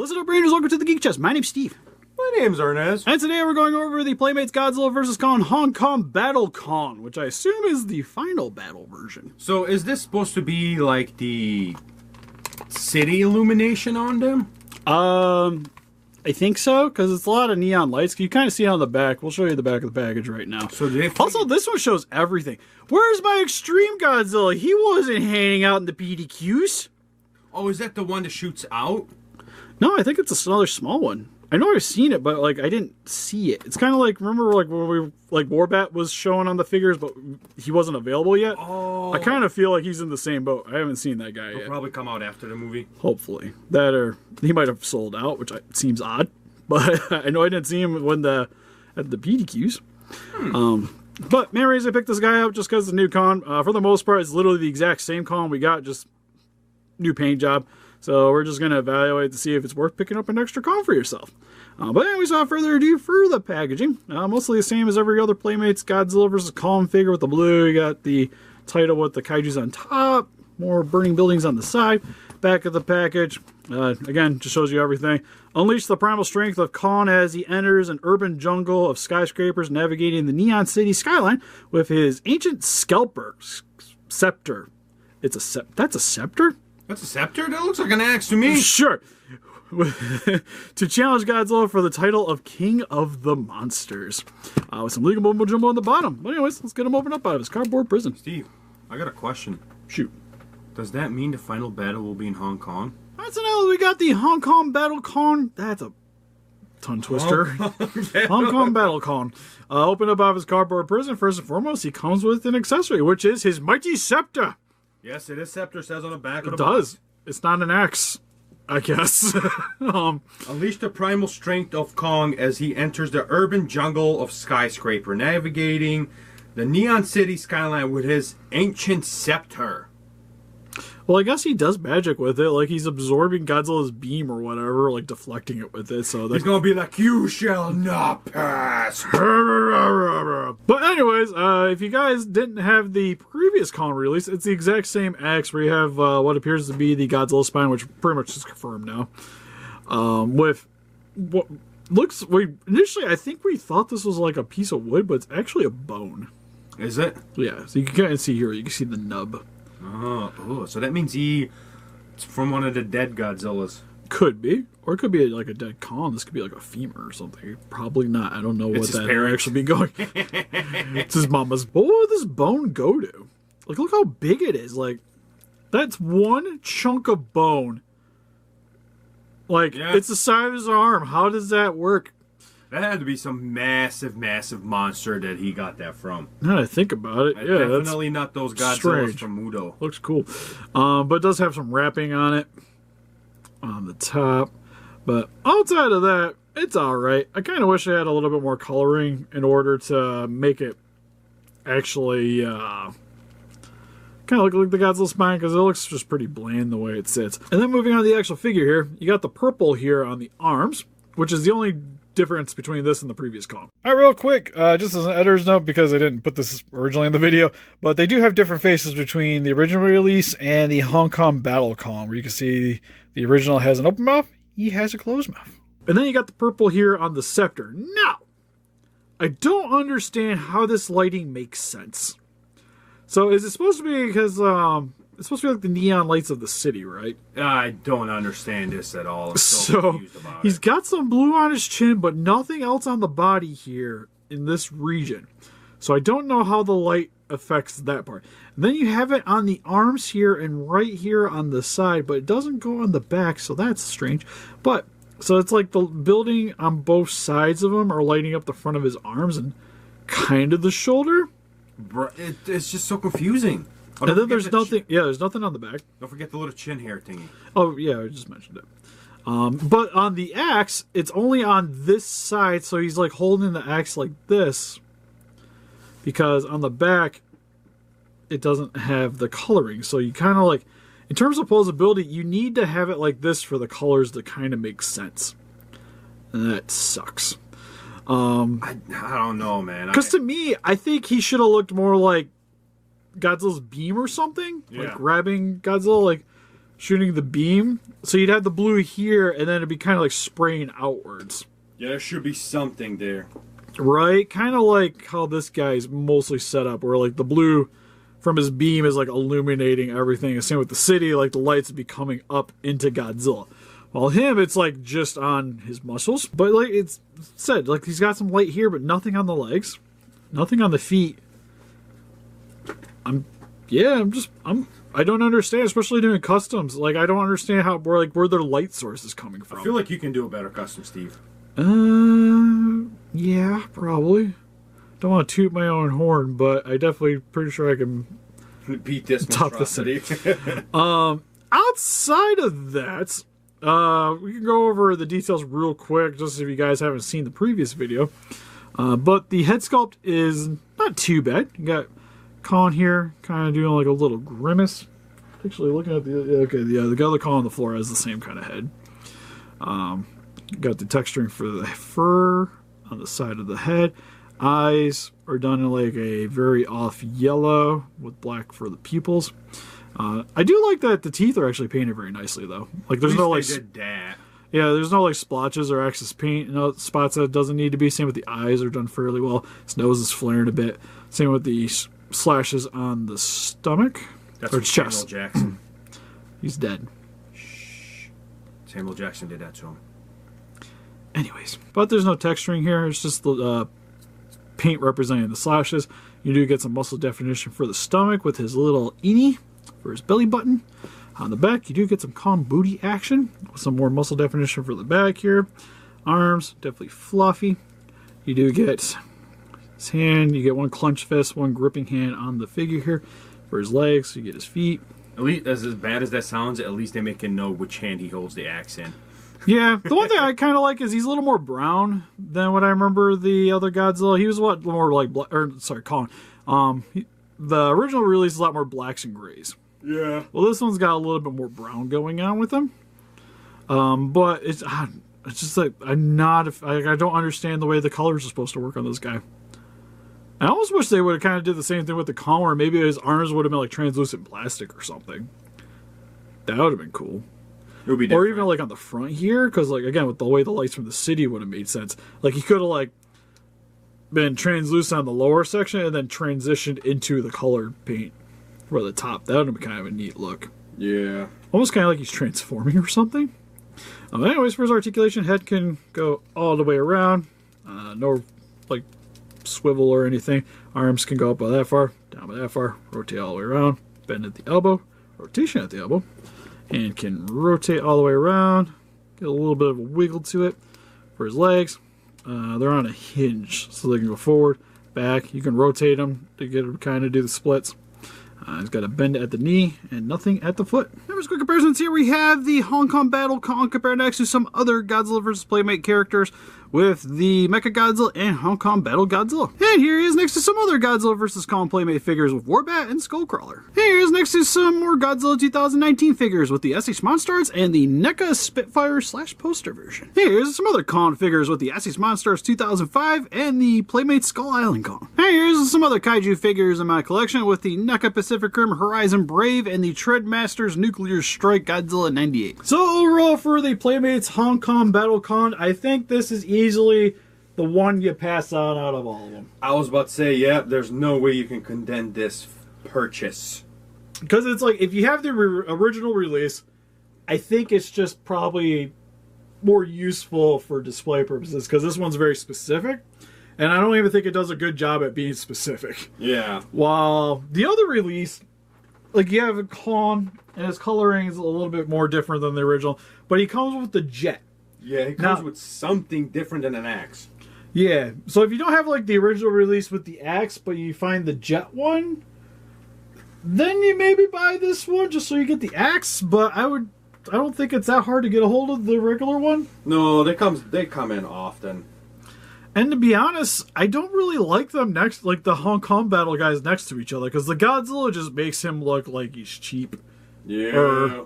Listen up, Rangers. Welcome to the Geek Chest. My name's Steve. My name's Arnes. And today we're going over the Playmates Godzilla vs. Kong Hong Kong Battle Kong, which I assume is the final battle version. So is this supposed to be like the city illumination on them? I think so, because it's a lot of neon lights. You kind of see it on the back. We'll show you the back of the package right now. So also, this one shows everything. Where's my Extreme Godzilla? He wasn't hanging out in the PDQs. Oh, is that the one that shoots out? No, I think it's another small one. I know I've seen it, but like I didn't see it. It's kind of like, remember like when we like Warbat was showing on the figures, but he wasn't available yet. Oh, I kind of feel like he's in the same boat. I haven't seen that guy yet. He'll probably come out after the movie. Hopefully, that or he might have sold out, which seems odd. But I know I didn't see him at the PDQs. But main reason I picked this guy up just because it's a new con. For the most part, it's literally the exact same con we got, just new paint job. So we're just going to evaluate to see if it's worth picking up an extra con for yourself. But anyways, without further ado, for the packaging, mostly the same as every other Playmates Godzilla vs. Kong figure with the blue. You got the title with the Kaijus on top, more burning buildings on the side. Back of the package, again, just shows you everything. Unleash the primal strength of Kong as he enters an urban jungle of skyscrapers, navigating the neon city skyline with his ancient scepter. That's a scepter? That's a scepter? That looks like an axe to me. Sure. To challenge Godzilla for the title of King of the Monsters. With some legal mumbo jumbo on the bottom. But anyways, let's get him opened up out of his cardboard prison. Steve, I got a question. Shoot. Does that mean the final battle will be in Hong Kong? That's another. We got the Hong Kong Battle Kong. That's a tongue twister. Hong Kong Battle Kong. Open up out of his cardboard prison. First and foremost, he comes with an accessory, which is his mighty scepter. Yes, it is scepter. Says on the back of the box. It does. It's not an axe, I guess. Unleash the primal strength of Kong as he enters the urban jungle of skyscraper, navigating the neon city skyline with his ancient scepter. Well, I guess he does magic with it, like he's absorbing Godzilla's beam or whatever, like deflecting it with it. So he's gonna be like, "You shall not pass." But anyways, if you guys didn't have the previous Kong release, it's the exact same axe where you have what appears to be the Godzilla spine, which pretty much is confirmed now. With what looks, initially I think we thought this was like a piece of wood, but it's actually a bone. Is it? Yeah. So you can kind of see here. You can see the nub. Oh, so that means it's from one of the dead Godzillas. Could be. Or it could be like a dead Kong. This could be like a femur or something. Probably not. I don't know what that would actually be going. It's his mama's. What would this bone go to? Like, look how big it is. Like, that's one chunk of bone. Like, yeah. It's the size of his arm. How does that work? That had to be some massive, massive monster that he got that from. Now that I think about it, yeah, definitely not those Godzillas strange. From Mudo. Looks cool, but it does have some wrapping on it on the top. But outside of that, it's all right. I kind of wish I had a little bit more coloring in order to make it actually kind of look like the Godzilla spine, because it looks just pretty bland the way it sits. And then moving on to the actual figure here, you got the purple here on the arms, which is the only difference between this and the previous Kong. All right, real quick, just as an editor's note, because I didn't put this originally in the video, but they do have different faces between the original release and the Hong Kong Battle Kong, where you can see the original has an open mouth, he has a closed mouth. And then you got the purple here on the scepter. Now, I don't understand how this lighting makes sense. So is it supposed to be because it's supposed to be like the neon lights of the city, right? I don't understand this at all. I'm so confused about he's it. got some blue on his chin, but nothing else on the body here in this region. So I don't know how the light affects that part. And then you have it on the arms here and right here on the side, but it doesn't go on the back, so that's strange. But so it's like the building on both sides of him are lighting up the front of his arms and kind of the shoulder. It's just so confusing. Oh, and then there's nothing. Yeah, there's nothing on the back. Don't forget the little chin hair thingy. Oh yeah, I just mentioned it. But on the axe, it's only on this side, so he's like holding the axe like this. Because on the back, it doesn't have the coloring. So you kind of like, in terms of posability, you need to have it like this for the colors to kind of make sense. And that sucks. I don't know, man. Because to me, I think he should have looked more like Godzilla's beam or something. Yeah. Like grabbing Godzilla, like shooting the beam. So you'd have the blue here, and then it'd be kind of like spraying outwards. Yeah, there should be something there. Right? Kind of like how this guy's mostly set up, where like the blue from his beam is like illuminating everything. The same with the city, like the lights would be coming up into Godzilla. While him, it's like just on his muscles. But like it's said, like he's got some light here, but nothing on the legs. Nothing on the feet. I don't understand, especially doing customs. Like I don't understand where their light source is coming from. I feel like you can do a better custom, Steve. Yeah, probably. Don't want to toot my own horn, but I definitely pretty sure I can beat this top the city. Outside of that, we can go over the details real quick, just if you guys haven't seen the previous video. But the head sculpt is not too bad. You got Khan here, kind of doing like a little grimace. Actually, looking at the other Khan on the floor has the same kind of head. Got the texturing for the fur on the side of the head. Eyes are done in like a very off yellow with black for the pupils. I do like that the teeth are actually painted very nicely though. Like there's no like there's no like splotches or excess paint. No spots that it doesn't need to be. Same with the eyes are done fairly well. His nose is flaring a bit. Same with the slashes on the stomach That's or Samuel chest. Jackson. He's dead. Shh. Samuel Jackson did that to him. Anyways, but there's no texturing here. It's just the paint representing the slashes. You do get some muscle definition for the stomach with his little innie for his belly button. On the back, you do get some calm booty action with some more muscle definition for the back here. Arms, definitely fluffy. You do get his hand. You get one clenched fist, one gripping hand on the figure here. For his legs, you get his feet. At least, as bad as that sounds, at least they make him know which hand he holds the axe in. Yeah, the one thing I kind of like is he's a little more brown than what I remember the other Godzilla. He was more like Kong. The original release is a lot more blacks and grays. Yeah. Well, this one's got a little bit more brown going on with him. But it's just like I don't understand the way the colors are supposed to work on this guy. I almost wish they would have kind of did the same thing with the Kong, or maybe his arms would have been like translucent plastic or something. That would have been cool. It would be different. Or even like on the front here, because like again with the way the lights from the city would have made sense. Like he could have like been translucent on the lower section and then transitioned into the colored paint for the top. That would have been kind of a neat look. Yeah. Almost kind of like he's transforming or something. Anyways, for his articulation, head can go all the way around. No like swivel or anything. Arms can go up by that far, down by that far, rotate all the way around, bend at the elbow, rotation at the elbow. And can rotate all the way around. Get a little bit of a wiggle to it. For his legs, they're on a hinge, so they can go forward, back. You can rotate them to get them kind of do the splits. He's got a bend at the knee and nothing at the foot. There's quick comparisons here. We have the Hong Kong Battle Kong compared next to some other Godzilla vs. Playmate characters with the Mecha Godzilla and Hong Kong Battle Godzilla. And here he is next to some other Godzilla vs. Kong Playmate figures with Warbat and Skullcrawler. And here he is next to some more Godzilla 2019 figures with the SH Monstars and the NECA Spitfire / poster version. Here's some other Kong figures with the SH Monstars 2005 and the Playmates Skull Island Kong. And here's some other Kaiju figures in my collection with the NECA Pacific Rim Horizon Brave and the Treadmasters Nuclear Strike Godzilla 98. So overall for the Playmates Hong Kong Battle Kong, I think this is easily the one you pass on out of all of them. I was about to say, yeah, there's no way you can condemn this purchase. Because it's like, if you have the original release, I think it's just probably more useful for display purposes, because this one's very specific, and I don't even think it does a good job at being specific. Yeah. While the other release, like you have a Kong, and his coloring is a little bit more different than the original, but he comes with the jet. Yeah, he comes with something different than an axe. Yeah, so if you don't have like the original release with the axe, but you find the jet one, then you maybe buy this one just so you get the axe. But I don't think it's that hard to get a hold of the regular one. No, they come in often. And to be honest, I don't really like them like the Hong Kong Battle guys next to each other, because the Godzilla just makes him look like he's cheap. Yeah.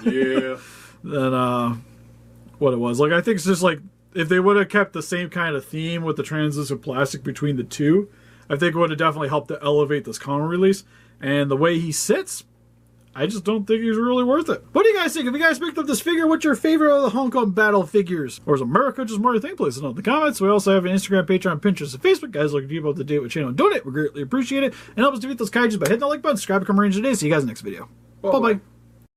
Yeah. Than what it was. Like, I think it's just like, if they would have kept the same kind of theme with the translucent plastic between the two, I think it would have definitely helped to elevate this Kong release. And the way he sits, I just don't think he's really worth it. What do you guys think? If you guys picked up this figure, what's your favorite of the Hong Kong battle figures? Or is America just more your thing? Please let us know in the comments. We also have an Instagram, Patreon, Pinterest, and Facebook. Guys, looking to keep up to date with the channel and donate. We greatly appreciate it. And help us defeat those kaijus by hitting the like button, subscribe, become a ranger today. See you guys in the next video. Bye-bye.